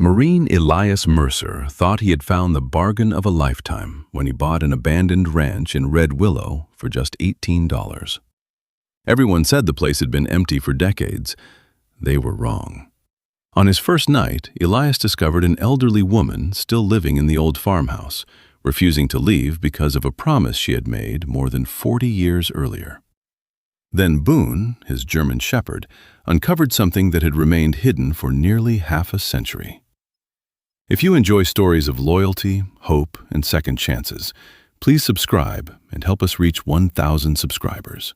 Marine Elias Mercer thought he had found the bargain of a lifetime when he bought an abandoned ranch in Red Willow for just $18. Everyone said the place had been empty for decades. They were wrong. On his first night, Elias discovered an elderly woman still living in the old farmhouse, refusing to leave because of a promise she had made more than 40 years earlier. Then Boone, his German shepherd, uncovered something that had remained hidden for nearly half a century. If you enjoy stories of loyalty, hope, and second chances, please subscribe and help us reach 1,000 subscribers.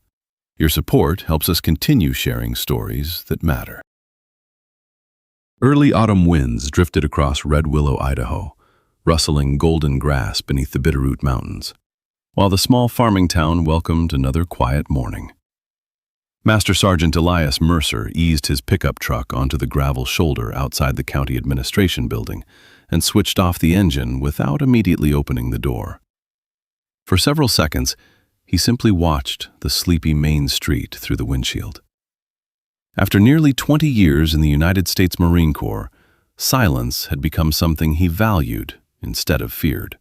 Your support helps us continue sharing stories that matter. Early autumn winds drifted across Red Willow, Idaho, rustling golden grass beneath the Bitterroot Mountains, while the small farming town welcomed another quiet morning. Master Sergeant Elias Mercer eased his pickup truck onto the gravel shoulder outside the county administration building and switched off the engine without immediately opening the door. For several seconds, he simply watched the sleepy main street through the windshield. After nearly 20 years in the United States Marine Corps, silence had become something he valued instead of feared.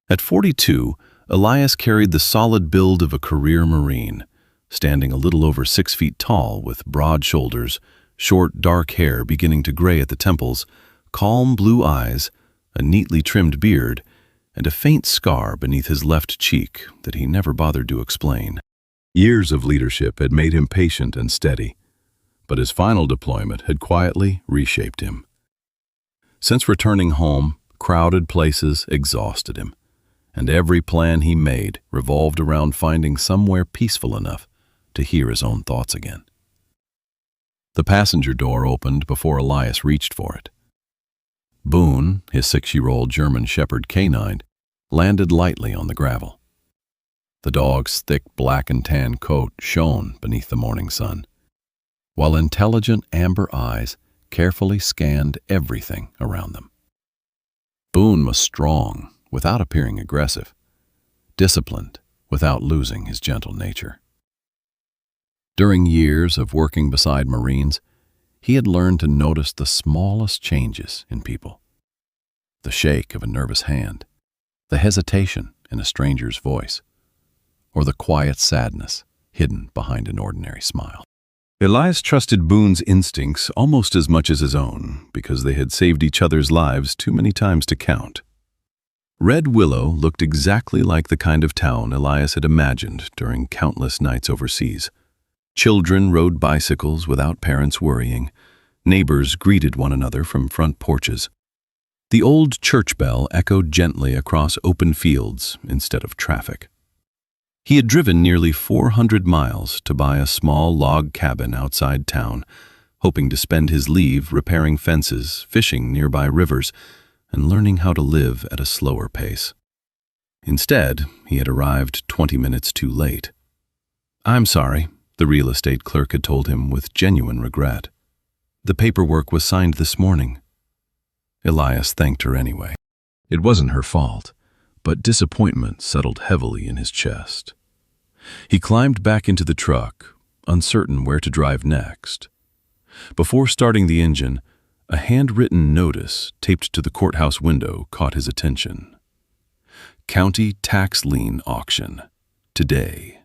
At 42, Elias carried the solid build of a career Marine, standing a little over 6 feet tall with broad shoulders, short dark hair beginning to gray at the temples, calm blue eyes, a neatly trimmed beard, and a faint scar beneath his left cheek that he never bothered to explain. Years of leadership had made him patient and steady, but his final deployment had quietly reshaped him. Since returning home, crowded places exhausted him, and every plan he made revolved around finding somewhere peaceful enough to hear his own thoughts again. The passenger door opened before Elias reached for it. Boone, his 6-year-old German shepherd canine, landed lightly on the gravel. The dog's thick black and tan coat shone beneath the morning sun, while intelligent amber eyes carefully scanned everything around them. Boone was strong without appearing aggressive, disciplined without losing his gentle nature. During years of working beside Marines, he had learned to notice the smallest changes in people. The shake of a nervous hand, the hesitation in a stranger's voice, or the quiet sadness hidden behind an ordinary smile. Elias trusted Boone's instincts almost as much as his own, because they had saved each other's lives too many times to count. Red Willow looked exactly like the kind of town Elias had imagined during countless nights overseas. Children rode bicycles without parents worrying. Neighbors greeted one another from front porches. The old church bell echoed gently across open fields instead of traffic. He had driven nearly 400 miles to buy a small log cabin outside town, hoping to spend his leave repairing fences, fishing nearby rivers, and learning how to live at a slower pace. Instead, he had arrived 20 minutes too late. "I'm sorry," the real estate clerk had told him with genuine regret. "The paperwork was signed this morning." Elias thanked her anyway. It wasn't her fault, but disappointment settled heavily in his chest. He climbed back into the truck, uncertain where to drive next. Before starting the engine, a handwritten notice taped to the courthouse window caught his attention. "County Tax Lien Auction. Today."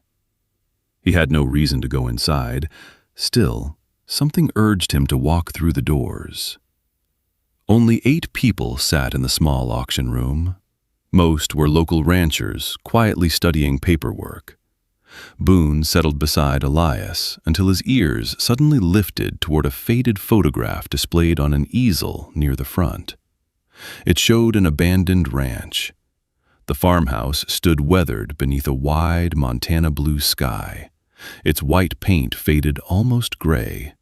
He had no reason to go inside. Still, something urged him to walk through the doors. Only 8 people sat in the small auction room. Most were local ranchers, quietly studying paperwork. Boone settled beside Elias until his ears suddenly lifted toward a faded photograph displayed on an easel near the front. It showed an abandoned ranch. The farmhouse stood weathered beneath a wide Montana blue sky, its white paint faded almost gray.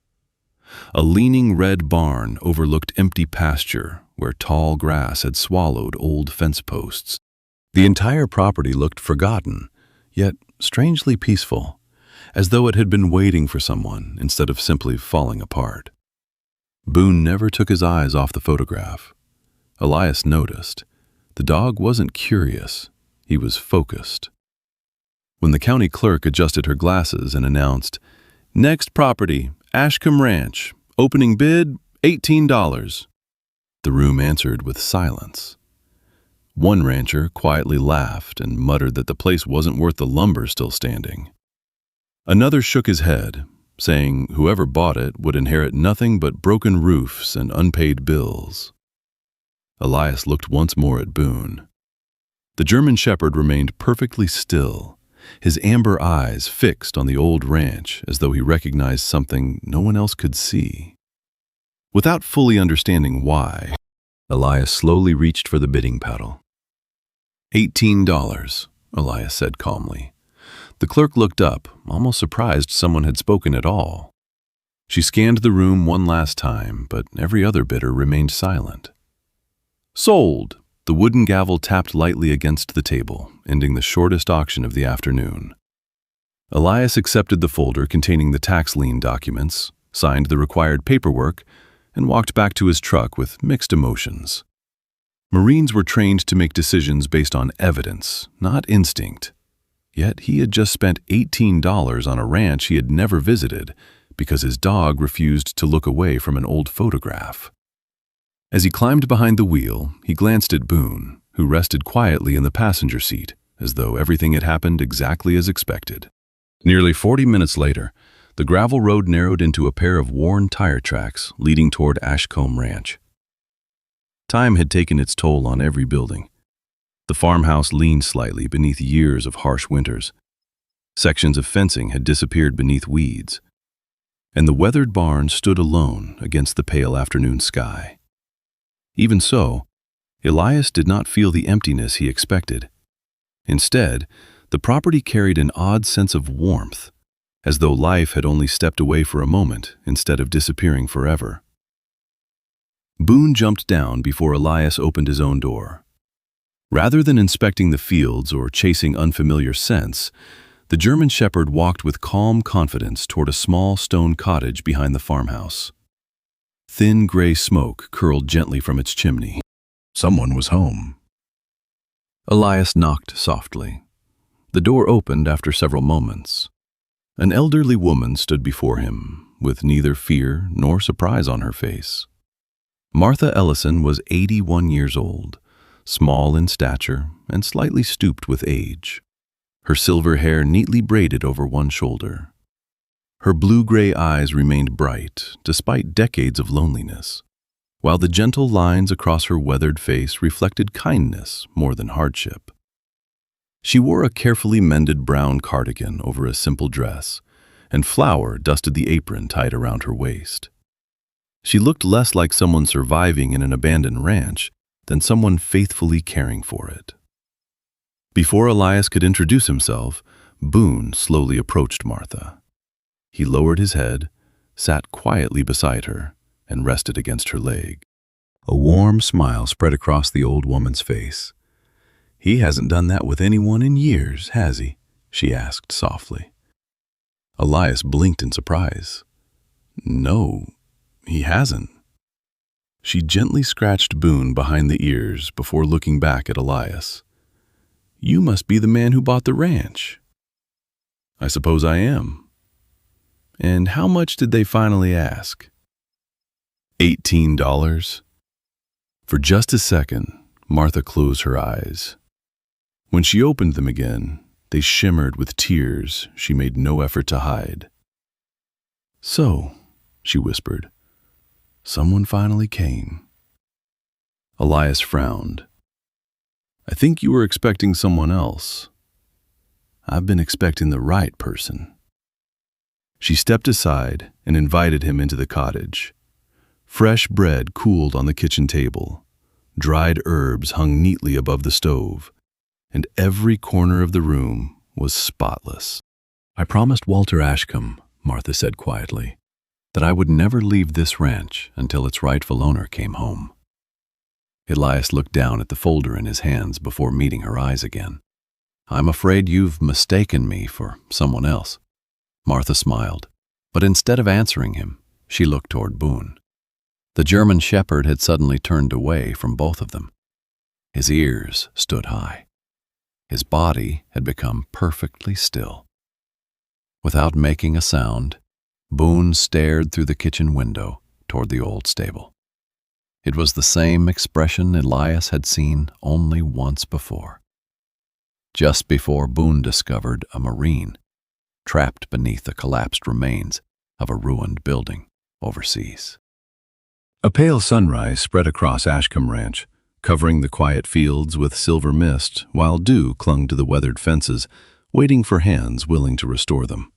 A leaning red barn overlooked empty pasture where tall grass had swallowed old fence posts. The entire property looked forgotten, yet strangely peaceful, as though it had been waiting for someone instead of simply falling apart. Boone never took his eyes off the photograph. Elias noticed. The dog wasn't curious, he was focused. When the county clerk adjusted her glasses and announced, "Next property, Ashcombe Ranch, opening bid, $18. The room answered with silence. One rancher quietly laughed and muttered that the place wasn't worth the lumber still standing. Another shook his head, saying whoever bought it would inherit nothing but broken roofs and unpaid bills. Elias looked once more at Boone. The German shepherd remained perfectly still, his amber eyes fixed on the old ranch as though he recognized something no one else could see. Without fully understanding why, Elias slowly reached for the bidding paddle. $18, Elias said calmly. The clerk looked up, almost surprised someone had spoken at all. She scanned the room one last time, but every other bidder remained silent. Sold! The wooden gavel tapped lightly against the table, ending the shortest auction of the afternoon. Elias accepted the folder containing the tax lien documents, signed the required paperwork, and walked back to his truck with mixed emotions. Marines were trained to make decisions based on evidence, not instinct. Yet he had just spent $18 on a ranch he had never visited because his dog refused to look away from an old photograph. As he climbed behind the wheel, he glanced at Boone, who rested quietly in the passenger seat, as though everything had happened exactly as expected. Nearly 40 minutes later, the gravel road narrowed into a pair of worn tire tracks leading toward Ashcombe Ranch. Time had taken its toll on every building. The farmhouse leaned slightly beneath years of harsh winters. Sections of fencing had disappeared beneath weeds, and the weathered barn stood alone against the pale afternoon sky. Even so, Elias did not feel the emptiness he expected. Instead, the property carried an odd sense of warmth, as though life had only stepped away for a moment instead of disappearing forever. Boone jumped down before Elias opened his own door. Rather than inspecting the fields or chasing unfamiliar scents, the German shepherd walked with calm confidence toward a small stone cottage behind the farmhouse. Thin gray smoke curled gently from its chimney. Someone was home. Elias knocked softly. The door opened after several moments. An elderly woman stood before him, with neither fear nor surprise on her face. Martha Ellison was 81 years old, small in stature and slightly stooped with age, her silver hair neatly braided over one shoulder. Her blue-gray eyes remained bright, despite decades of loneliness, while the gentle lines across her weathered face reflected kindness more than hardship. She wore a carefully mended brown cardigan over a simple dress, and flour dusted the apron tied around her waist. She looked less like someone surviving in an abandoned ranch than someone faithfully caring for it. Before Elias could introduce himself, Boone slowly approached Martha. He lowered his head, sat quietly beside her, and rested against her leg. A warm smile spread across the old woman's face. "He hasn't done that with anyone in years, has he?" she asked softly. Elias blinked in surprise. "No, he hasn't." She gently scratched Boone behind the ears before looking back at Elias. "You must be the man who bought the ranch." "I suppose I am." "And how much did they finally ask?" $18. For just a second, Martha closed her eyes. When she opened them again, they shimmered with tears she made no effort to hide. "So," she whispered, "someone finally came." Elias frowned. "I think you were expecting someone else." "I've been expecting the right person." She stepped aside and invited him into the cottage. Fresh bread cooled on the kitchen table. Dried herbs hung neatly above the stove, and every corner of the room was spotless. "I promised Walter Ashcombe," Martha said quietly, "that I would never leave this ranch until its rightful owner came home." Elias looked down at the folder in his hands before meeting her eyes again. "I'm afraid you've mistaken me for someone else." Martha smiled, but instead of answering him, she looked toward Boone. The German shepherd had suddenly turned away from both of them. His ears stood high. His body had become perfectly still. Without making a sound, Boone stared through the kitchen window toward the old stable. It was the same expression Elias had seen only once before, just before Boone discovered a Marine trapped beneath the collapsed remains of a ruined building overseas. A pale sunrise spread across Ashcombe Ranch, covering the quiet fields with silver mist, while dew clung to the weathered fences, waiting for hands willing to restore them.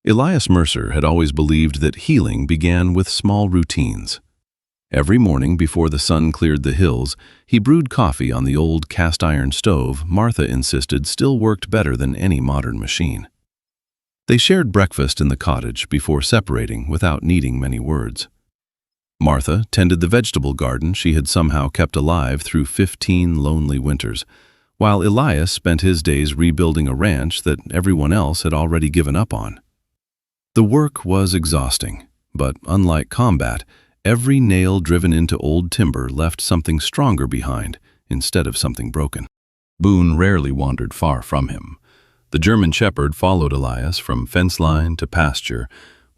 Elias Mercer had always believed that healing began with small routines. Every morning before the sun cleared the hills, he brewed coffee on the old cast-iron stove Martha insisted still worked better than any modern machine. They shared breakfast in the cottage before separating without needing many words. Martha tended the vegetable garden she had somehow kept alive through 15 lonely winters, while Elias spent his days rebuilding a ranch that everyone else had already given up on. The work was exhausting, but unlike combat, every nail driven into old timber left something stronger behind instead of something broken. Boone rarely wandered far from him. The German shepherd followed Elias from fence line to pasture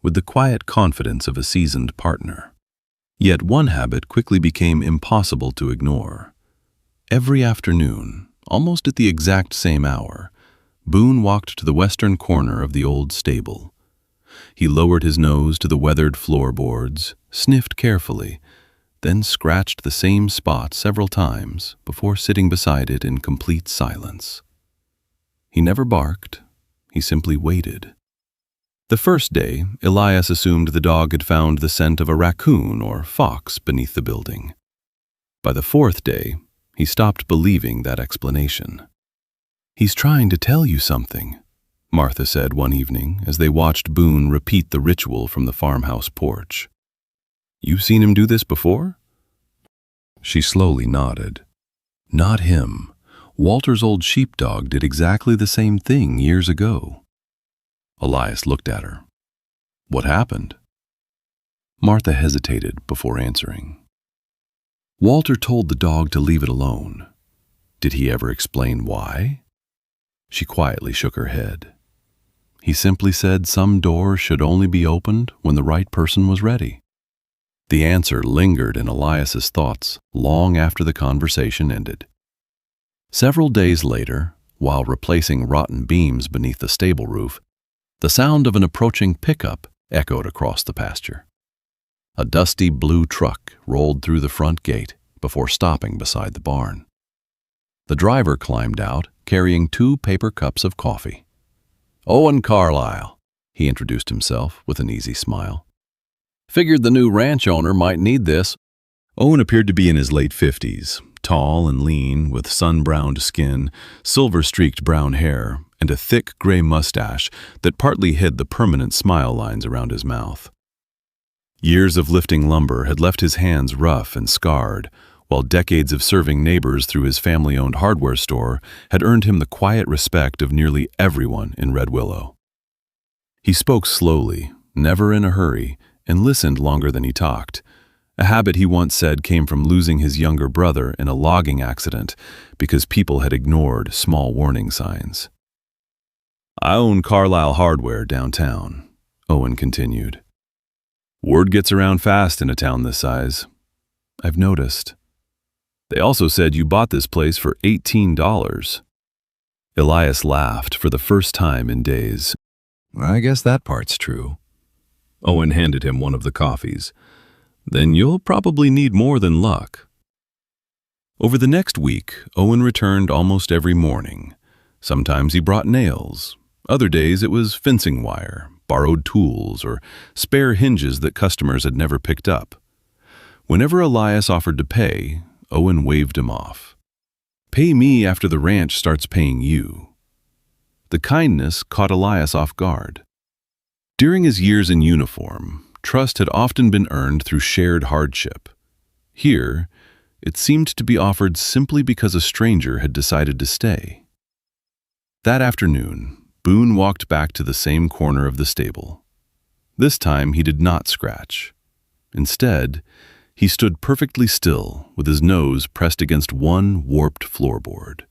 with the quiet confidence of a seasoned partner. Yet one habit quickly became impossible to ignore. Every afternoon, almost at the exact same hour, Boone walked to the western corner of the old stable. He lowered his nose to the weathered floorboards, sniffed carefully, then scratched the same spot several times before sitting beside it in complete silence. He never barked, he simply waited. The first day, Elias assumed the dog had found the scent of a raccoon or fox beneath the building. By the fourth day, he stopped believing that explanation. "He's trying to tell you something," Martha said one evening as they watched Boone repeat the ritual from the farmhouse porch. "You've seen him do this before?" She slowly nodded. "Not him. Walter's old sheepdog did exactly the same thing years ago." Elias looked at her. "What happened?" Martha hesitated before answering. "Walter told the dog to leave it alone. Did he ever explain why?" She quietly shook her head. "He simply said some door should only be opened when the right person was ready." The answer lingered in Elias's thoughts long after the conversation ended. Several days later, while replacing rotten beams beneath the stable roof, the sound of an approaching pickup echoed across the pasture. A dusty blue truck rolled through the front gate before stopping beside the barn. The driver climbed out, carrying 2 paper cups of coffee. "Owen Carlyle," he introduced himself with an easy smile. "Figured the new ranch owner might need this." Owen appeared to be in his late 50s, tall and lean, with sun-browned skin, silver-streaked brown hair, and a thick gray mustache that partly hid the permanent smile lines around his mouth. Years of lifting lumber had left his hands rough and scarred, while decades of serving neighbors through his family-owned hardware store had earned him the quiet respect of nearly everyone in Red Willow. He spoke slowly, never in a hurry, and listened longer than he talked, a habit he once said came from losing his younger brother in a logging accident because people had ignored small warning signs. "I own Carlisle Hardware downtown," Owen continued. "Word gets around fast in a town this size. I've noticed. They also said you bought this place for $18. Elias laughed for the first time in days. "I guess that part's true." Owen handed him one of the coffees. "Then you'll probably need more than luck." Over the next week, Owen returned almost every morning. Sometimes he brought nails. Other days it was fencing wire, borrowed tools, or spare hinges that customers had never picked up. Whenever Elias offered to pay, Owen waved him off. "Pay me after the ranch starts paying you." The kindness caught Elias off guard. During his years in uniform, trust had often been earned through shared hardship. Here, it seemed to be offered simply because a stranger had decided to stay. That afternoon, Boone walked back to the same corner of the stable. This time he did not scratch. Instead, he stood perfectly still with his nose pressed against one warped floorboard.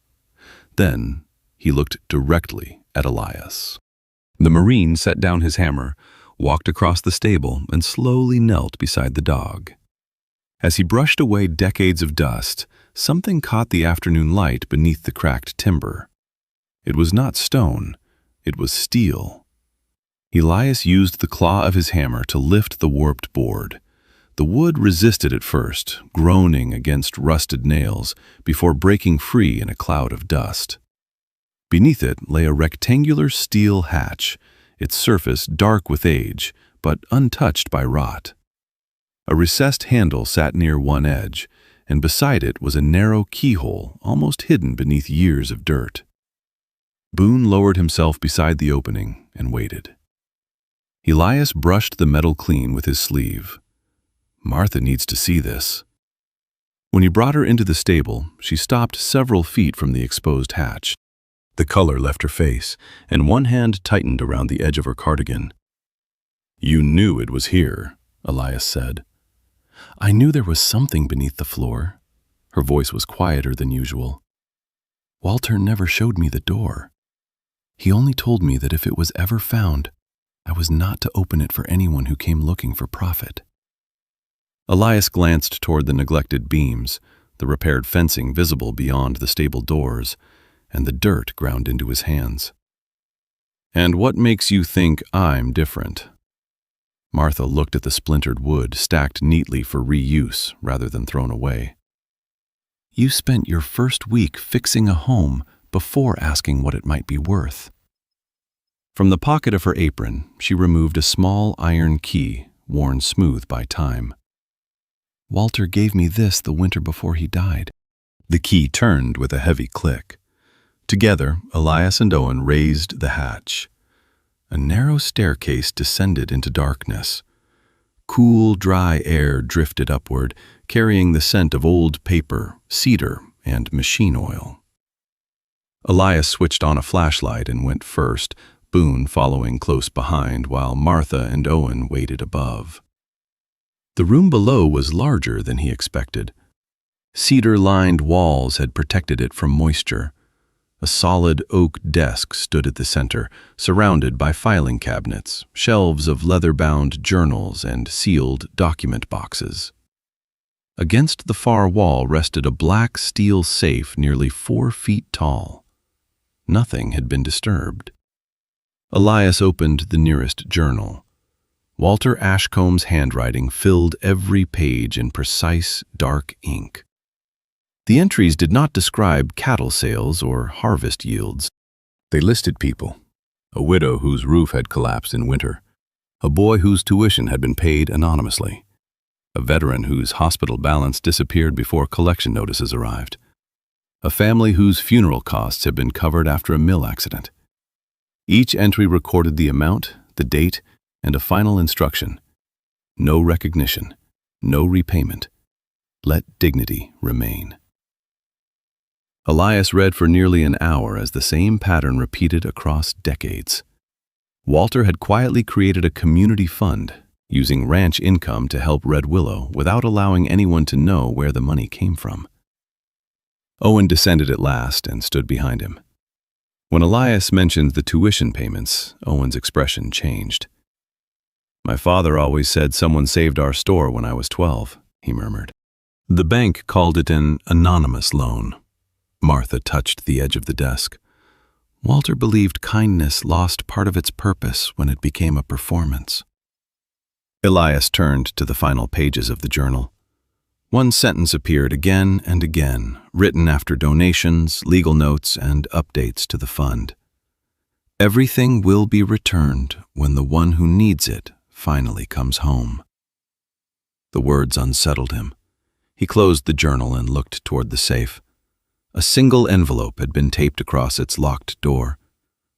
Then he looked directly at Elias. The Marine set down his hammer, walked across the stable, and slowly knelt beside the dog. As he brushed away decades of dust, something caught the afternoon light beneath the cracked timber. It was not stone, it was steel. Elias used the claw of his hammer to lift the warped board. The wood resisted at first, groaning against rusted nails, before breaking free in a cloud of dust. Beneath it lay a rectangular steel hatch, its surface dark with age, but untouched by rot. A recessed handle sat near one edge, and beside it was a narrow keyhole almost hidden beneath years of dirt. Boone lowered himself beside the opening and waited. Elias brushed the metal clean with his sleeve. Martha needs to see this. When he brought her into the stable, she stopped several feet from the exposed hatch. The color left her face, and one hand tightened around the edge of her cardigan. "You knew it was here," Elias said. "I knew there was something beneath the floor." Her voice was quieter than usual. "Walter never showed me the door. He only told me that if it was ever found, I was not to open it for anyone who came looking for profit." Elias glanced toward the neglected beams, the repaired fencing visible beyond the stable doors, and the dirt ground into his hands. "And what makes you think I'm different?" Martha looked at the splintered wood, stacked neatly for reuse rather than thrown away. "You spent your first week fixing a home before asking what it might be worth." From the pocket of her apron, she removed a small iron key, worn smooth by time. "Walter gave me this the winter before he died." The key turned with a heavy click. Together, Elias and Owen raised the hatch. A narrow staircase descended into darkness. Cool, dry air drifted upward, carrying the scent of old paper, cedar, and machine oil. Elias switched on a flashlight and went first, Boone following close behind, while Martha and Owen waited above. The room below was larger than he expected. Cedar-lined walls had protected it from moisture. A solid oak desk stood at the center, surrounded by filing cabinets, shelves of leather-bound journals, and sealed document boxes. Against the far wall rested a black steel safe nearly 4 feet tall. Nothing had been disturbed. Elias opened the nearest journal. Walter Ashcomb's handwriting filled every page in precise, dark ink. The entries did not describe cattle sales or harvest yields. They listed people: a widow whose roof had collapsed in winter, a boy whose tuition had been paid anonymously, a veteran whose hospital balance disappeared before collection notices arrived, a family whose funeral costs had been covered after a mill accident. Each entry recorded the amount, the date, and a final instruction: no recognition, no repayment. Let dignity remain. Elias read for nearly an hour as the same pattern repeated across decades. Walter had quietly created a community fund, using ranch income to help Red Willow without allowing anyone to know where the money came from. Owen descended at last and stood behind him. When Elias mentioned the tuition payments, Owen's expression changed. "My father always said someone saved our store when I was 12, he murmured. "The bank called it an anonymous loan." Martha touched the edge of the desk. "Walter believed kindness lost part of its purpose when it became a performance." Elias turned to the final pages of the journal. One sentence appeared again and again, written after donations, legal notes, and updates to the fund. "Everything will be returned when the one who needs it finally comes home." The words unsettled him. He closed the journal and looked toward the safe. A single envelope had been taped across its locked door.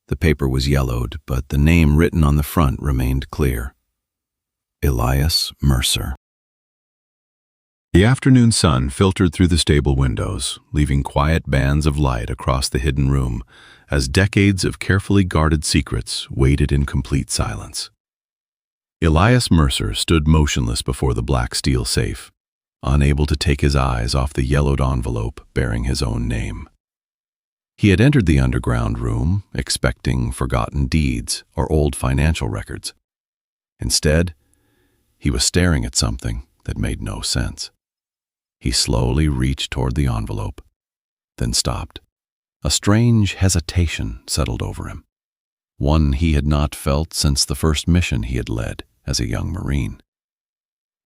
The paper was yellowed, but the name written on the front remained clear: Elias Mercer. The afternoon sun filtered through the stable windows, leaving quiet bands of light across the hidden room, as decades of carefully guarded secrets waited in complete silence. Elias Mercer stood motionless before the black steel safe, unable to take his eyes off the yellowed envelope bearing his own name. He had entered the underground room, expecting forgotten deeds or old financial records. Instead, he was staring at something that made no sense. He slowly reached toward the envelope, then stopped. A strange hesitation settled over him, one he had not felt since the first mission he had led as a young Marine.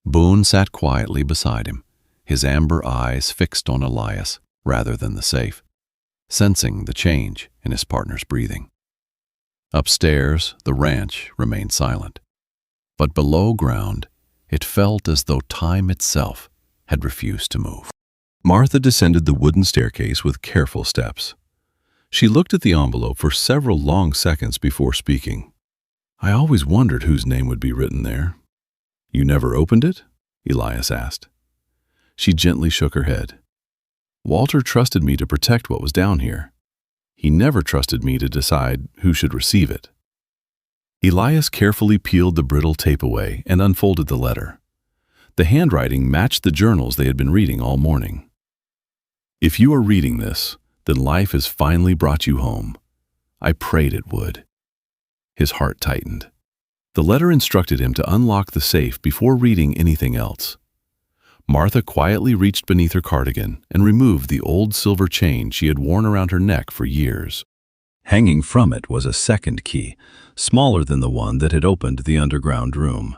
Boone sat quietly beside him, his amber eyes fixed on Elias rather than the safe, sensing the change in his partner's breathing. Upstairs, the ranch remained silent, but below ground, it felt as though time itself had refused to move. Martha descended the wooden staircase with careful steps. She looked at the envelope for several long seconds before speaking. "I always wondered whose name would be written there." "You never opened it?" Elias asked. She gently shook her head. "Walter trusted me to protect what was down here. He never trusted me to decide who should receive it." Elias carefully peeled the brittle tape away and unfolded the letter. The handwriting matched the journals they had been reading all morning. "If you are reading this, then life has finally brought you home. I prayed it would." His heart tightened. The letter instructed him to unlock the safe before reading anything else. Martha quietly reached beneath her cardigan and removed the old silver chain she had worn around her neck for years. Hanging from it was a second key, smaller than the one that had opened the underground room.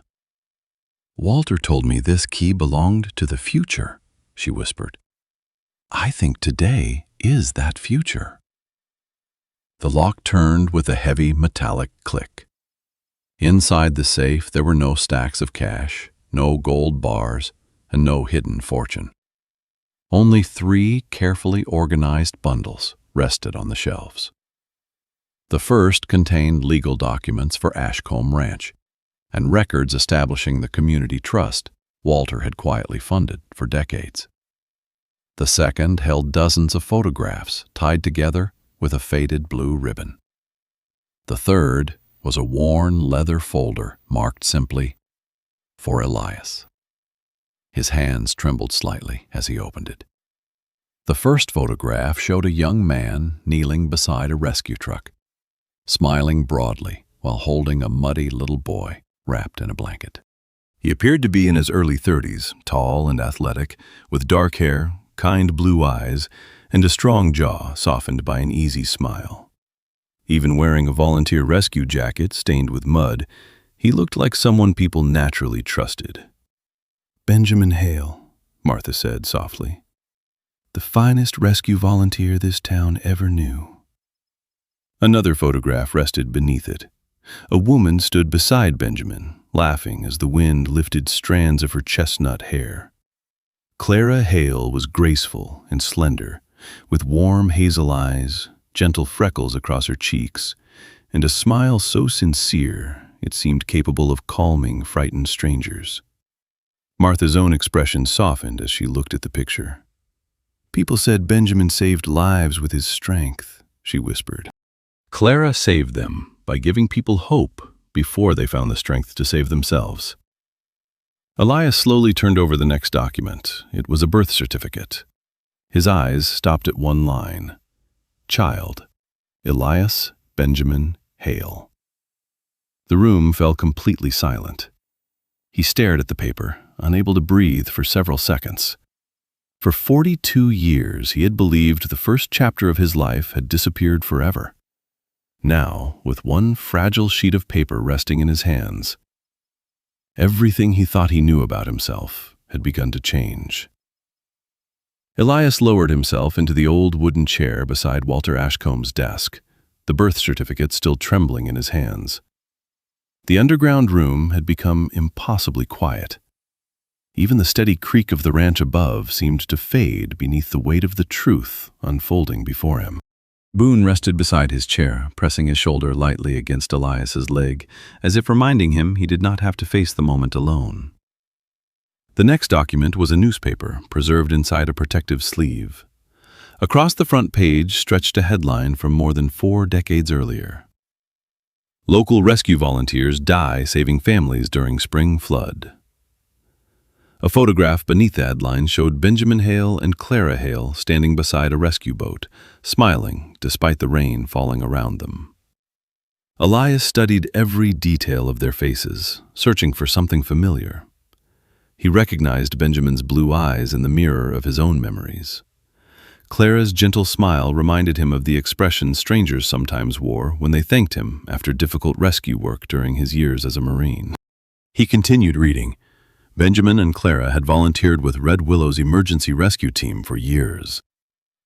"Walter told me this key belonged to the future," she whispered. "I think today is that future." The lock turned with a heavy metallic click. Inside the safe there were no stacks of cash, no gold bars, and no hidden fortune. Only 3 carefully organized bundles rested on the shelves. The first contained legal documents for Ashcombe Ranch and records establishing the community trust Walter had quietly funded for decades. The second held dozens of photographs tied together with a faded blue ribbon. The third was a worn leather folder marked simply, "For Elias." His hands trembled slightly as he opened it. The first photograph showed a young man kneeling beside a rescue truck, smiling broadly while holding a muddy little boy wrapped in a blanket. He appeared to be in his early 30s, tall and athletic, with dark hair, kind blue eyes, and a strong jaw softened by an easy smile. Even wearing a volunteer rescue jacket stained with mud, he looked like someone people naturally trusted. "Benjamin Hale," Martha said softly. "The finest rescue volunteer this town ever knew." Another photograph rested beneath it. A woman stood beside Benjamin, laughing as the wind lifted strands of her chestnut hair. Clara Hale was graceful and slender, with warm hazel eyes, gentle freckles across her cheeks, and a smile so sincere it seemed capable of calming frightened strangers. Martha's own expression softened as she looked at the picture. "People said Benjamin saved lives with his strength," she whispered. Clara saved them by giving people hope before they found the strength to save themselves. Elias slowly turned over the next document. It was a birth certificate. His eyes stopped at one line. "Child, Elias Benjamin Hale." The room fell completely silent. He stared at the paper, unable to breathe for several seconds. For 42 years, he had believed the first chapter of his life had disappeared forever. Now, with one fragile sheet of paper resting in his hands, everything he thought he knew about himself had begun to change. Elias lowered himself into the old wooden chair beside Walter Ashcombe's desk, the birth certificate still trembling in his hands. The underground room had become impossibly quiet. Even the steady creak of the ranch above seemed to fade beneath the weight of the truth unfolding before him. Boone rested beside his chair, pressing his shoulder lightly against Elias's leg, as if reminding him he did not have to face the moment alone. The next document was a newspaper, preserved inside a protective sleeve. Across the front page stretched a headline from more than 4 decades earlier. "Local rescue volunteers die saving families during spring flood." A photograph beneath the headline showed Benjamin Hale and Clara Hale standing beside a rescue boat, smiling despite the rain falling around them. Elias studied every detail of their faces, searching for something familiar. He recognized Benjamin's blue eyes in the mirror of his own memories. Clara's gentle smile reminded him of the expression strangers sometimes wore when they thanked him after difficult rescue work during his years as a Marine. He continued reading. Benjamin and Clara had volunteered with Red Willow's emergency rescue team for years.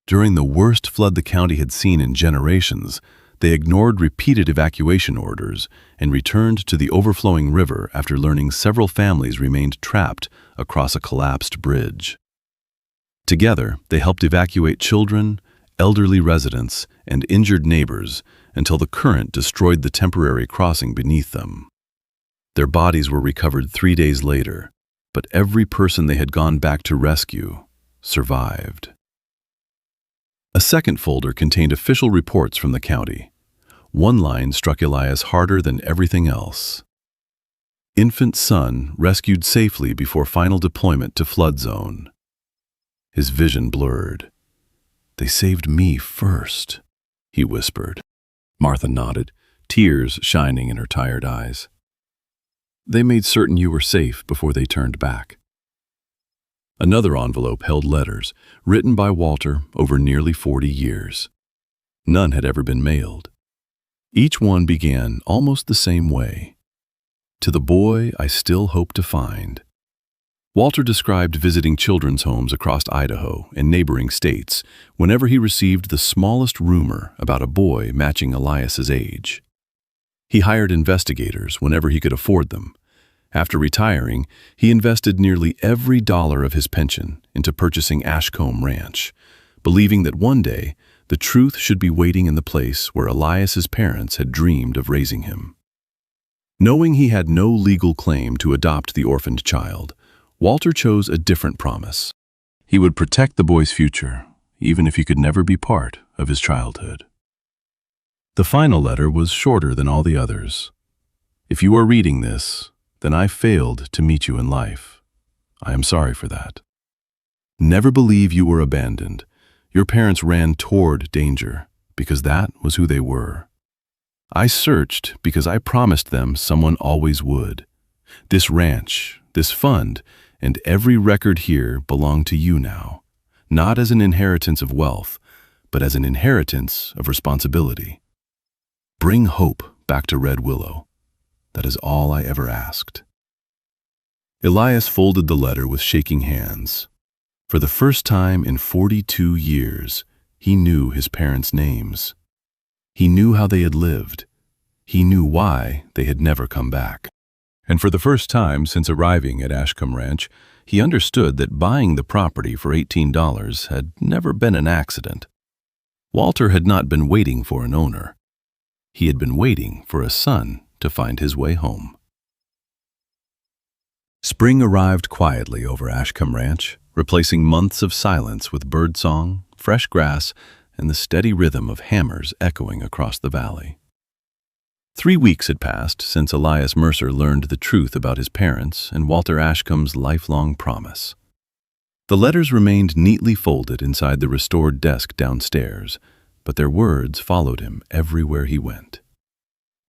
During the worst flood the county had seen in generations, they ignored repeated evacuation orders and returned to the overflowing river after learning several families remained trapped across a collapsed bridge. Together, they helped evacuate children, elderly residents, and injured neighbors until the current destroyed the temporary crossing beneath them. Their bodies were recovered 3 days later, but every person they had gone back to rescue survived. A second folder contained official reports from the county. One line struck Elias harder than everything else. Infant son rescued safely before final deployment to flood zone. His vision blurred. "They saved me first," he whispered. Martha nodded, tears shining in her tired eyes. "They made certain you were safe before they turned back." Another envelope held letters, written by Walter over nearly 40 years. None had ever been mailed. Each one began almost the same way. "To the boy I still hope to find." Walter described visiting children's homes across Idaho and neighboring states whenever he received the smallest rumor about a boy matching Elias's age. He hired investigators whenever he could afford them. After retiring, he invested nearly every dollar of his pension into purchasing Ashcombe Ranch, believing that one day the truth should be waiting in the place where Elias's parents had dreamed of raising him. Knowing he had no legal claim to adopt the orphaned child, Walter chose a different promise. He would protect the boy's future, even if he could never be part of his childhood. The final letter was shorter than all the others. "If you are reading this, then I failed to meet you in life. I am sorry for that. Never believe you were abandoned. Your parents ran toward danger because that was who they were. I searched because I promised them someone always would. This ranch, this fund, and every record here belong to you now, not as an inheritance of wealth, but as an inheritance of responsibility. Bring hope back to Red Willow. That is all I ever asked." Elias folded the letter with shaking hands. For the first time in 42 years, he knew his parents' names. He knew how they had lived. He knew why they had never come back. And for the first time since arriving at Ashcombe Ranch, he understood that buying the property for $18 had never been an accident. Walter had not been waiting for an owner. He had been waiting for a son to find his way home. Spring arrived quietly over Ashcombe Ranch, replacing months of silence with birdsong, fresh grass, and the steady rhythm of hammers echoing across the valley. 3 weeks had passed since Elias Mercer learned the truth about his parents and Walter Ashcombe's lifelong promise. The letters remained neatly folded inside the restored desk downstairs, but their words followed him everywhere he went.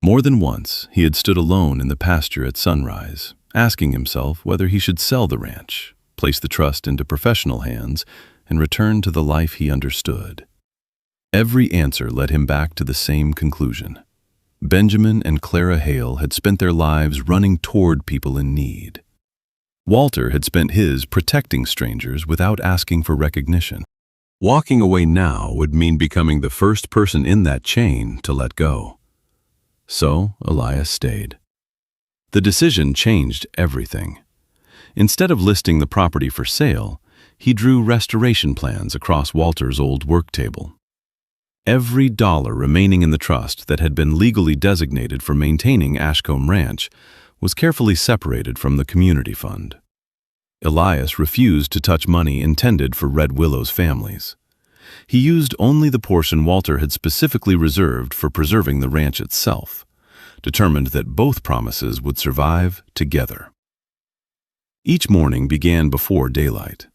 More than once, he had stood alone in the pasture at sunrise, asking himself whether he should sell the ranch, place the trust into professional hands, and return to the life he understood. Every answer led him back to the same conclusion. Benjamin and Clara Hale had spent their lives running toward people in need. Walter had spent his protecting strangers without asking for recognition. Walking away now would mean becoming the first person in that chain to let go. So Elias stayed. The decision changed everything. Instead of listing the property for sale, he drew restoration plans across Walter's old work table. Every dollar remaining in the trust that had been legally designated for maintaining Ashcombe Ranch was carefully separated from the community fund. Elias refused to touch money intended for Red Willow's families. He used only the portion Walter had specifically reserved for preserving the ranch itself, determined that both promises would survive together. Each morning began before daylight.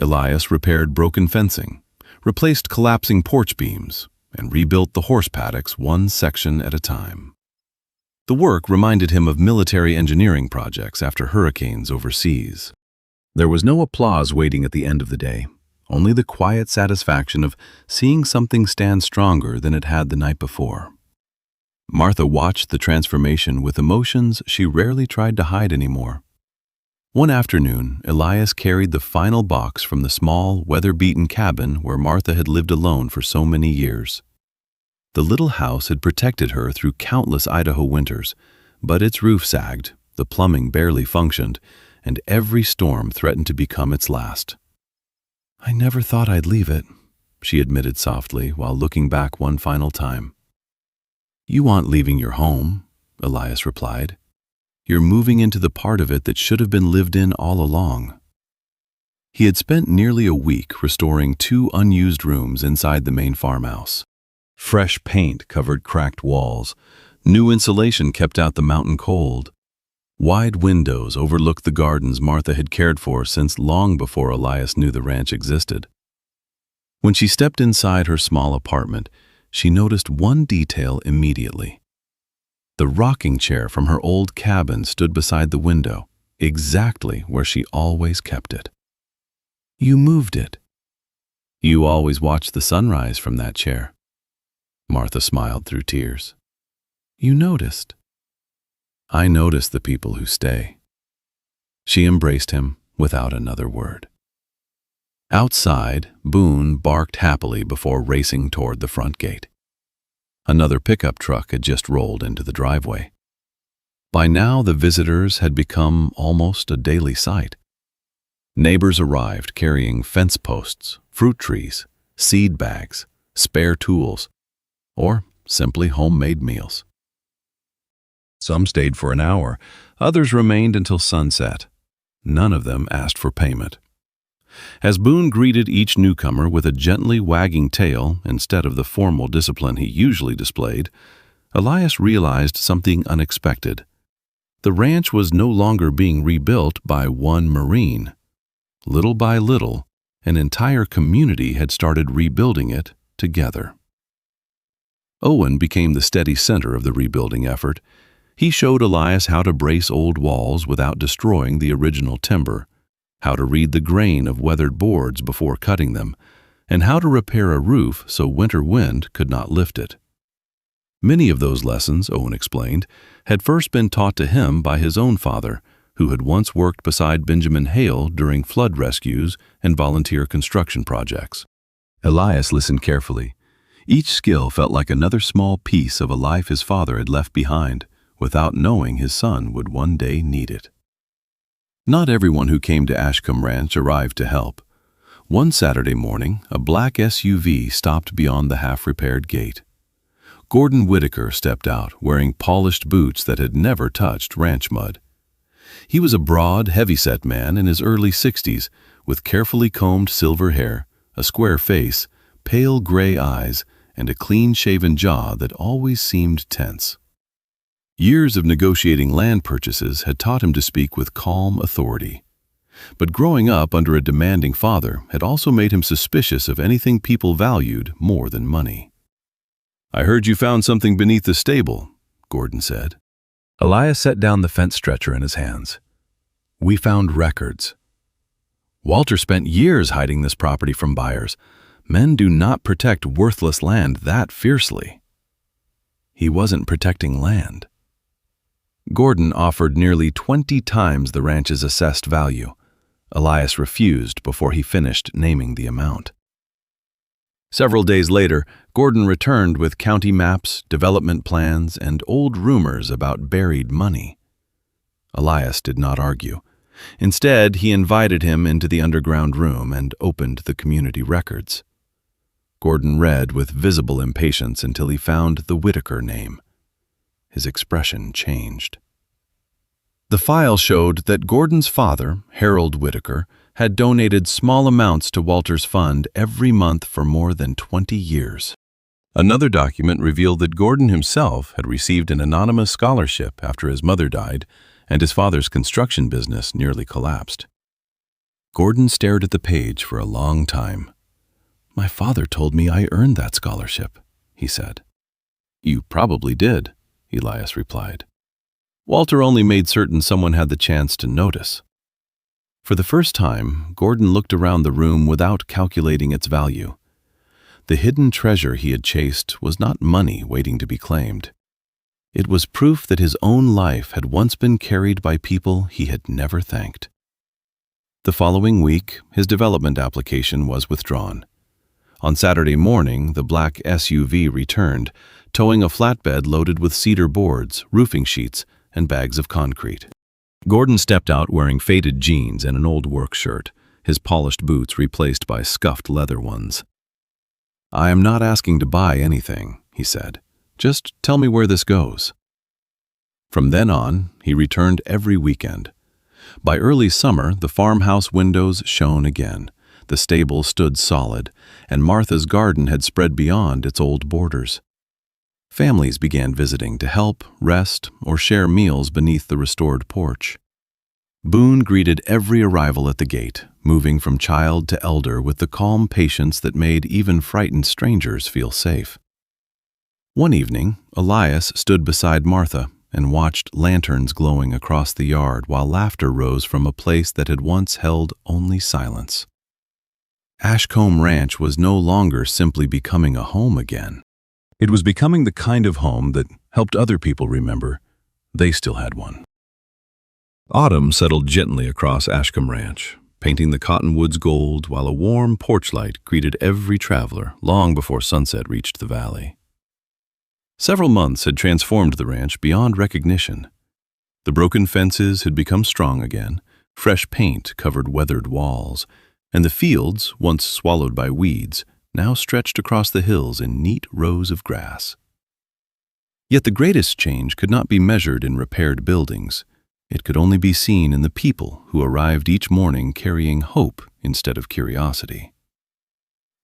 Elias repaired broken fencing, replaced collapsing porch beams, and rebuilt the horse paddocks one section at a time. The work reminded him of military engineering projects after hurricanes overseas. There was no applause waiting at the end of the day, only the quiet satisfaction of seeing something stand stronger than it had the night before. Martha watched the transformation with emotions she rarely tried to hide anymore. One afternoon, Elias carried the final box from the small, weather-beaten cabin where Martha had lived alone for so many years. The little house had protected her through countless Idaho winters, but its roof sagged, the plumbing barely functioned, and every storm threatened to become its last. "I never thought I'd leave it," she admitted softly while looking back one final time. "You aren't leaving your home," Elias replied. "You're moving into the part of it that should have been lived in all along." He had spent nearly a week restoring 2 unused rooms inside the main farmhouse. Fresh paint covered cracked walls. New insulation kept out the mountain cold. Wide windows overlooked the gardens Martha had cared for since long before Elias knew the ranch existed. When she stepped inside her small apartment, she noticed one detail immediately. The rocking chair from her old cabin stood beside the window, exactly where she always kept it. "You moved it." "You always watched the sunrise from that chair." Martha smiled through tears. "You noticed." "I notice the people who stay." She embraced him without another word. Outside, Boone barked happily before racing toward the front gate. Another pickup truck had just rolled into the driveway. By now, the visitors had become almost a daily sight. Neighbors arrived carrying fence posts, fruit trees, seed bags, spare tools, or simply homemade meals. Some stayed for an hour, others remained until sunset. None of them asked for payment. As Boone greeted each newcomer with a gently wagging tail instead of the formal discipline he usually displayed, Elias realized something unexpected. The ranch was no longer being rebuilt by one Marine. Little by little, an entire community had started rebuilding it together. Owen became the steady center of the rebuilding effort. He showed Elias how to brace old walls without destroying the original timber, how to read the grain of weathered boards before cutting them, and how to repair a roof so winter wind could not lift it. Many of those lessons, Owen explained, had first been taught to him by his own father, who had once worked beside Benjamin Hale during flood rescues and volunteer construction projects. Elias listened carefully. Each skill felt like another small piece of a life his father had left behind, without knowing his son would one day need it. Not everyone who came to Ashcombe Ranch arrived to help. One Saturday morning, a black SUV stopped beyond the half-repaired gate. Gordon Whitaker stepped out, wearing polished boots that had never touched ranch mud. He was a broad, heavy-set man in his early 60s, with carefully combed silver hair, a square face, pale gray eyes, and a clean-shaven jaw that always seemed tense. Years of negotiating land purchases had taught him to speak with calm authority. But growing up under a demanding father had also made him suspicious of anything people valued more than money. "I heard you found something beneath the stable," Gordon said. Elias set down the fence stretcher in his hands. "We found records." Walter spent years hiding this property from buyers. Men do not protect worthless land that fiercely. He wasn't protecting land. Gordon offered nearly 20 times the ranch's assessed value. Elias refused before he finished naming the amount. Several days later, Gordon returned with county maps, development plans, and old rumors about buried money. Elias did not argue. Instead, he invited him into the underground room and opened the community records. Gordon read with visible impatience until he found the Whitaker name. His expression changed. The file showed that Gordon's father, Harold Whitaker, had donated small amounts to Walter's fund every month for more than 20 years. Another document revealed that Gordon himself had received an anonymous scholarship after his mother died and his father's construction business nearly collapsed. Gordon stared at the page for a long time. "My father told me I earned that scholarship," he said. "You probably did," Elias replied. Walter only made certain someone had the chance to notice. For the first time, Gordon looked around the room without calculating its value. The hidden treasure he had chased was not money waiting to be claimed. It was proof that his own life had once been carried by people he had never thanked. The following week, his development application was withdrawn. On Saturday morning, the black SUV returned, towing a flatbed loaded with cedar boards, roofing sheets, and bags of concrete. Gordon stepped out wearing faded jeans and an old work shirt, his polished boots replaced by scuffed leather ones. "I am not asking to buy anything," he said. "Just tell me where this goes." From then on, he returned every weekend. By early summer, the farmhouse windows shone again, the stable stood solid, and Martha's garden had spread beyond its old borders. Families began visiting to help, rest, or share meals beneath the restored porch. Boone greeted every arrival at the gate, moving from child to elder with the calm patience that made even frightened strangers feel safe. One evening, Elias stood beside Martha and watched lanterns glowing across the yard while laughter rose from a place that had once held only silence. Ashcombe Ranch was no longer simply becoming a home again. It was becoming the kind of home that helped other people remember they still had one. Autumn settled gently across Ashcombe Ranch, painting the cottonwoods gold while a warm porch light greeted every traveler long before sunset reached the valley. Several months had transformed the ranch beyond recognition. The broken fences had become strong again, fresh paint covered weathered walls, and the fields, once swallowed by weeds, now stretched across the hills in neat rows of grass. Yet the greatest change could not be measured in repaired buildings. It could only be seen in the people who arrived each morning carrying hope instead of curiosity.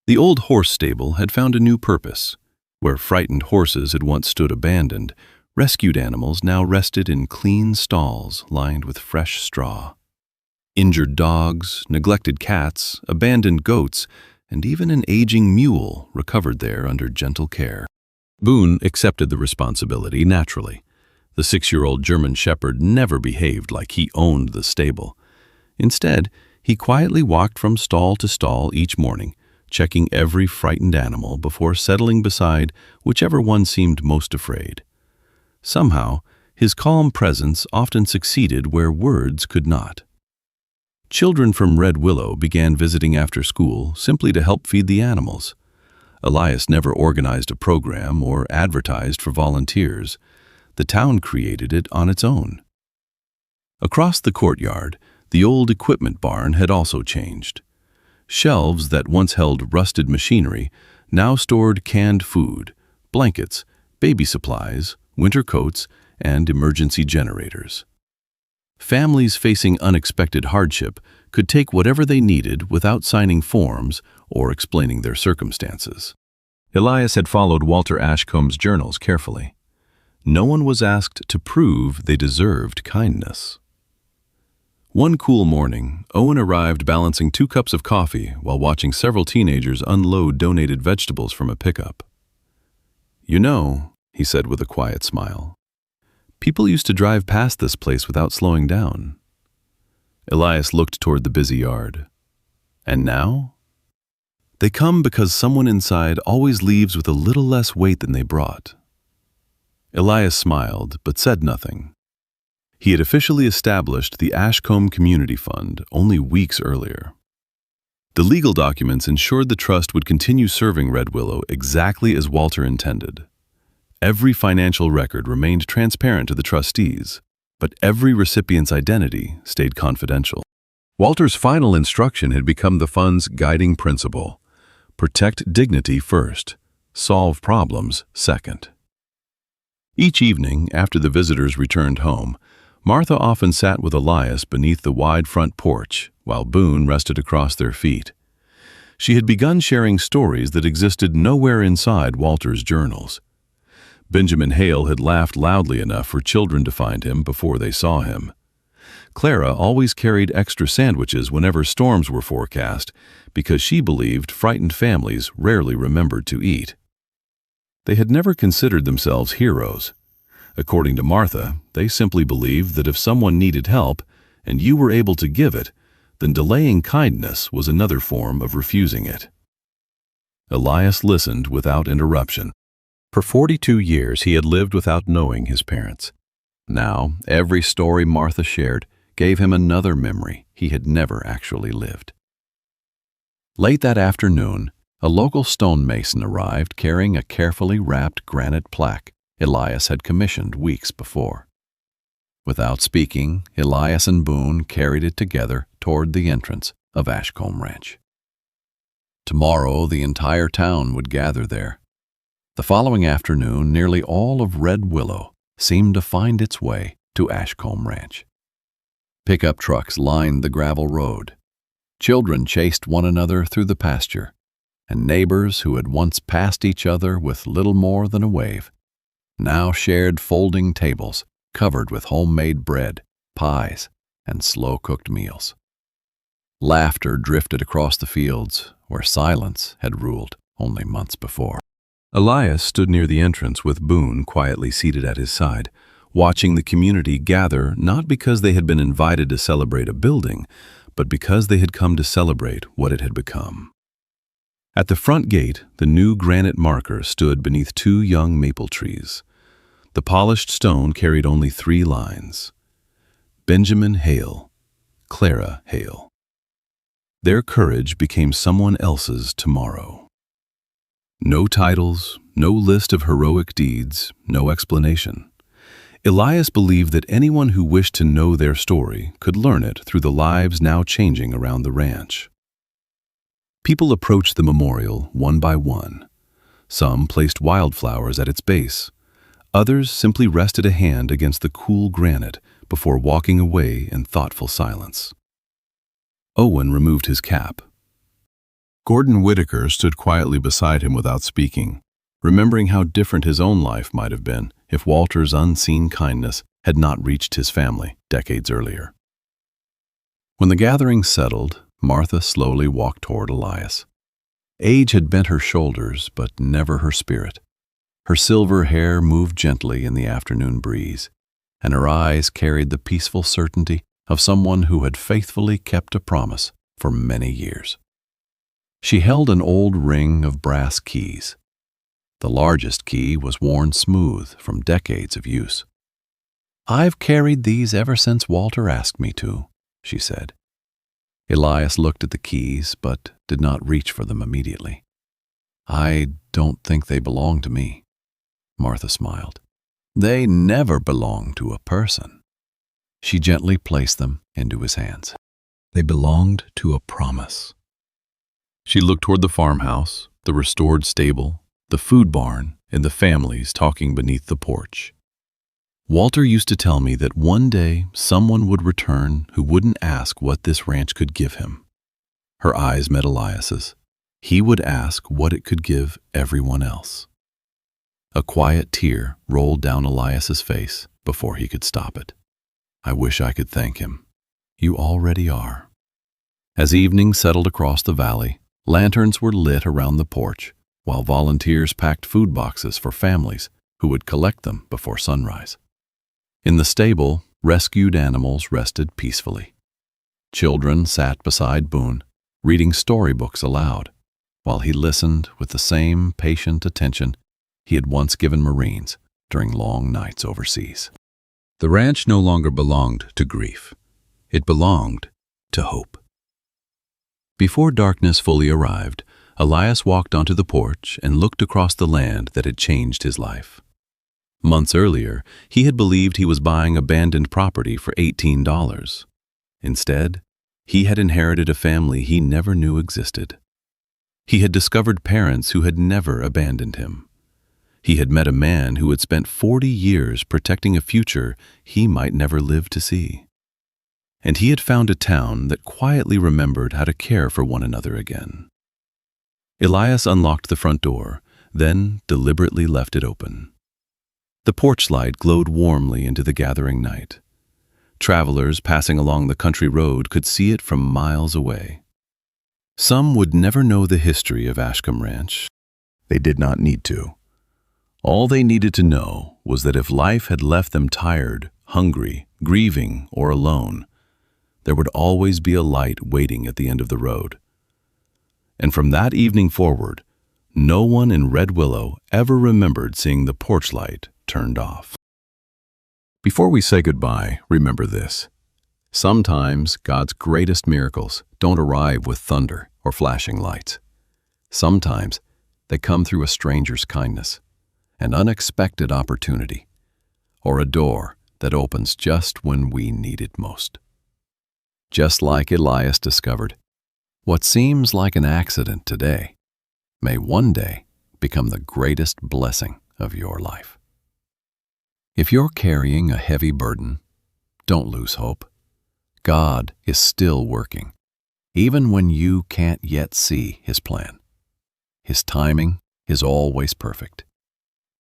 The old horse stable had found a new purpose. Where frightened horses had once stood abandoned, rescued animals now rested in clean stalls lined with fresh straw. Injured dogs, neglected cats, abandoned goats, and even an aging mule recovered there under gentle care. Boone accepted the responsibility naturally. The 6-year-old German shepherd never behaved like he owned the stable. Instead, he quietly walked from stall to stall each morning, checking every frightened animal before settling beside whichever one seemed most afraid. Somehow, his calm presence often succeeded where words could not. Children from Red Willow began visiting after school simply to help feed the animals. Elias never organized a program or advertised for volunteers. The town created it on its own. Across the courtyard, the old equipment barn had also changed. Shelves that once held rusted machinery now stored canned food, blankets, baby supplies, winter coats, and emergency generators. Families facing unexpected hardship could take whatever they needed without signing forms or explaining their circumstances. Elias had followed Walter Ashcombe's journals carefully. No one was asked to prove they deserved kindness. One cool morning, Owen arrived balancing 2 cups of coffee while watching several teenagers unload donated vegetables from a pickup. "You know," he said with a quiet smile, "people used to drive past this place without slowing down." Elias looked toward the busy yard. "And now?" "They come because someone inside always leaves with a little less weight than they brought." Elias smiled, but said nothing. He had officially established the Ashcombe Community Fund only weeks earlier. The legal documents ensured the trust would continue serving Red Willow exactly as Walter intended. Every financial record remained transparent to the trustees, but every recipient's identity stayed confidential. Walter's final instruction had become the fund's guiding principle: protect dignity first, solve problems second. Each evening, after the visitors returned home, Martha often sat with Elias beneath the wide front porch, while Boone rested across their feet. She had begun sharing stories that existed nowhere inside Walter's journals. Benjamin Hale had laughed loudly enough for children to find him before they saw him. Clara always carried extra sandwiches whenever storms were forecast because she believed frightened families rarely remembered to eat. They had never considered themselves heroes. According to Martha, they simply believed that if someone needed help and you were able to give it, then delaying kindness was another form of refusing it. Elias listened without interruption. For 42 years he had lived without knowing his parents. Now, every story Martha shared gave him another memory he had never actually lived. Late that afternoon, a local stonemason arrived carrying a carefully wrapped granite plaque Elias had commissioned weeks before. Without speaking, Elias and Boone carried it together toward the entrance of Ashcombe Ranch. Tomorrow, the entire town would gather there. The following afternoon, nearly all of Red Willow seemed to find its way to Ashcombe Ranch. Pickup trucks lined the gravel road. Children chased one another through the pasture, and neighbors who had once passed each other with little more than a wave now shared folding tables covered with homemade bread, pies, and slow-cooked meals. Laughter drifted across the fields where silence had ruled only months before. Elias stood near the entrance with Boone quietly seated at his side, watching the community gather not because they had been invited to celebrate a building, but because they had come to celebrate what it had become. At the front gate, the new granite marker stood beneath two young maple trees. The polished stone carried only 3 lines: Benjamin Hale, Clara Hale. Their courage became someone else's tomorrow. No titles, no list of heroic deeds, no explanation. Elias believed that anyone who wished to know their story could learn it through the lives now changing around the ranch. People approached the memorial one by one. Some placed wildflowers at its base. Others simply rested a hand against the cool granite before walking away in thoughtful silence. Owen removed his cap. Gordon Whitaker stood quietly beside him without speaking, remembering how different his own life might have been if Walter's unseen kindness had not reached his family decades earlier. When the gathering settled, Martha slowly walked toward Elias. Age had bent her shoulders, but never her spirit. Her silver hair moved gently in the afternoon breeze, and her eyes carried the peaceful certainty of someone who had faithfully kept a promise for many years. She held an old ring of brass keys. The largest key was worn smooth from decades of use. "I've carried these ever since Walter asked me to," she said. Elias looked at the keys, but did not reach for them immediately. "I don't think they belong to me," Martha smiled. "They never belong to a person." She gently placed them into his hands. They belonged to a promise. She looked toward the farmhouse, the restored stable, the food barn, and the families talking beneath the porch. "Walter used to tell me that one day someone would return who wouldn't ask what this ranch could give him." Her eyes met Elias's. He would ask what it could give everyone else. A quiet tear rolled down Elias's face before he could stop it. "I wish I could thank him." "You already are." As evening settled across the valley, lanterns were lit around the porch, while volunteers packed food boxes for families who would collect them before sunrise. In the stable, rescued animals rested peacefully. Children sat beside Boone, reading storybooks aloud, while he listened with the same patient attention he had once given Marines during long nights overseas. The ranch no longer belonged to grief. It belonged to hope. Before darkness fully arrived, Elias walked onto the porch and looked across the land that had changed his life. Months earlier, he had believed he was buying abandoned property for $18. Instead, he had inherited a family he never knew existed. He had discovered parents who had never abandoned him. He had met a man who had spent 40 years protecting a future he might never live to see. And he had found a town that quietly remembered how to care for one another again. Elias unlocked the front door, then deliberately left it open. The porch light glowed warmly into the gathering night. Travelers passing along the country road could see it from miles away. Some would never know the history of Ashcombe Ranch. They did not need to. All they needed to know was that if life had left them tired, hungry, grieving, or alone, there would always be a light waiting at the end of the road. And from that evening forward, no one in Red Willow ever remembered seeing the porch light turned off. Before we say goodbye, remember this. Sometimes God's greatest miracles don't arrive with thunder or flashing lights. Sometimes they come through a stranger's kindness, an unexpected opportunity, or a door that opens just when we need it most. Just like Elias discovered, what seems like an accident today may one day become the greatest blessing of your life. If you're carrying a heavy burden, don't lose hope. God is still working, even when you can't yet see His plan. His timing is always perfect,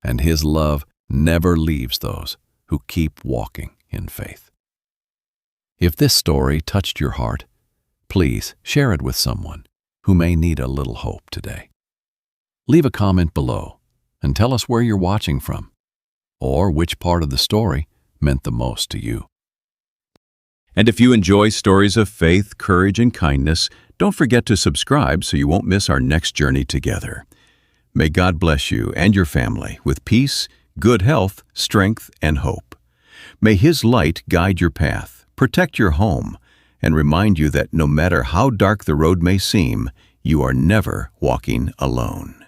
and His love never leaves those who keep walking in faith. If this story touched your heart, please share it with someone who may need a little hope today. Leave a comment below and tell us where you're watching from, or which part of the story meant the most to you. And if you enjoy stories of faith, courage, and kindness, don't forget to subscribe so you won't miss our next journey together. May God bless you and your family with peace, good health, strength, and hope. May His light guide your path, protect your home, and remind you that no matter how dark the road may seem, you are never walking alone.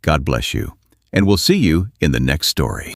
God bless you, and we'll see you in the next story.